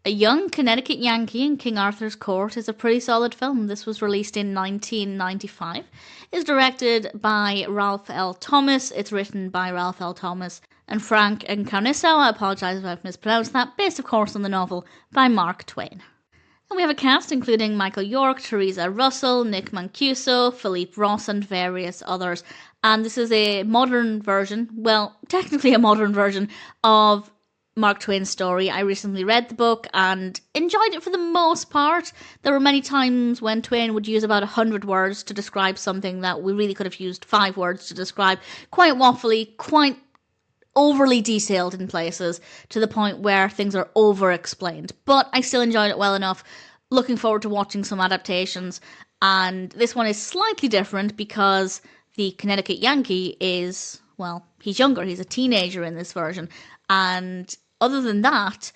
A Young Connecticut Yankee in King Arthur's Court is a pretty solid film. This was released in 1995. It's directed by Ralph L. Thomas. It's written by Ralph L. Thomas and Frank Encarnacao. I apologise if I've mispronounced that. Based, of course, on the novel by Mark Twain. And we have a cast including Michael York, Theresa Russell, Nick Mancuso, Philippe Ross, and various others. And this is a modern version, well, technically a modern version of Mark Twain's story. I recently read the book and enjoyed it for the most part. There were many times when Twain would use about 100 words to describe something that we really could have used 5 words to describe. Quite waffly, quite overly detailed in places, to the point where things are over-explained. But I still enjoyed it well enough. Looking forward to watching some adaptations. And this one is slightly different because the Connecticut Yankee is, well, he's younger. He's a teenager in this version. And other than that,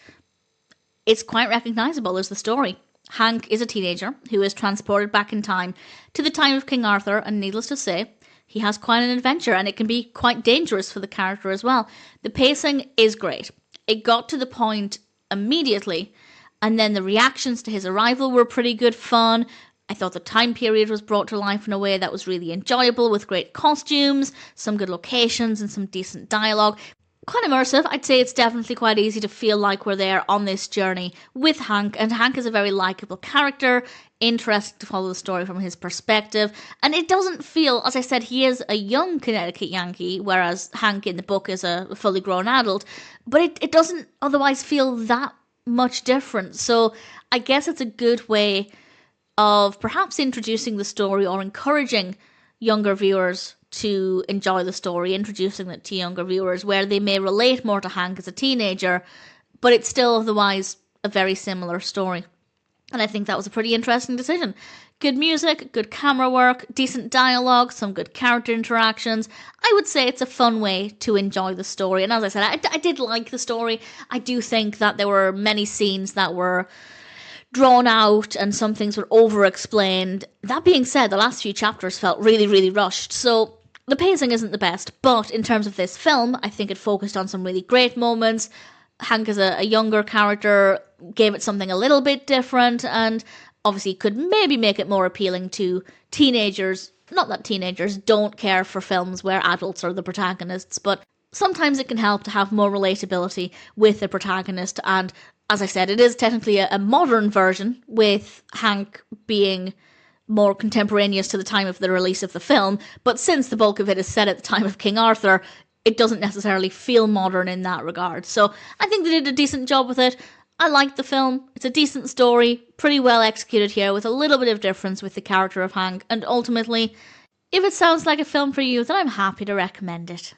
it's quite recognisable as the story. Hank is a teenager who is transported back in time to the time of King Arthur, and needless to say, he has quite an adventure, and it can be quite dangerous for the character as well. The pacing is great. It got to the point immediately, and then the reactions to his arrival were pretty good fun. I thought the time period was brought to life in a way that was really enjoyable, with great costumes, some good locations, and some decent dialogue. Quite immersive. I'd say it's definitely quite easy to feel like we're there on this journey with Hank, and Hank is a very likeable character, interesting to follow the story from his perspective, and it doesn't feel, as I said, he is a young Connecticut Yankee, whereas Hank in the book is a fully grown adult, but it doesn't otherwise feel that much different. So I guess it's a good way of perhaps introducing the story or encouraging younger viewers to enjoy the story, introducing it to younger viewers where they may relate more to Hank as a teenager, but it's still otherwise a very similar story. And I think that was a pretty interesting decision. Good music, good camera work, decent dialogue, some good character interactions. I would say it's a fun way to enjoy the story. And as I said, I did like the story. I do think that there were many scenes that were drawn out and some things were over-explained. That being said, the last few chapters felt really, really rushed. So the pacing isn't the best, but in terms of this film, I think it focused on some really great moments. Hank as a younger character gave it something a little bit different, and obviously could maybe make it more appealing to teenagers. Not that teenagers don't care for films where adults are the protagonists, but sometimes it can help to have more relatability with the protagonist. And as I said, it is technically a modern version, with Hank being more contemporaneous to the time of the release of the film, but since the bulk of it is set at the time of King Arthur, it doesn't necessarily feel modern in that regard. So I think they did a decent job with it. I liked the film. It's a decent story, pretty well executed here, with a little bit of difference with the character of Hank, and ultimately, if it sounds like a film for you, then I'm happy to recommend it.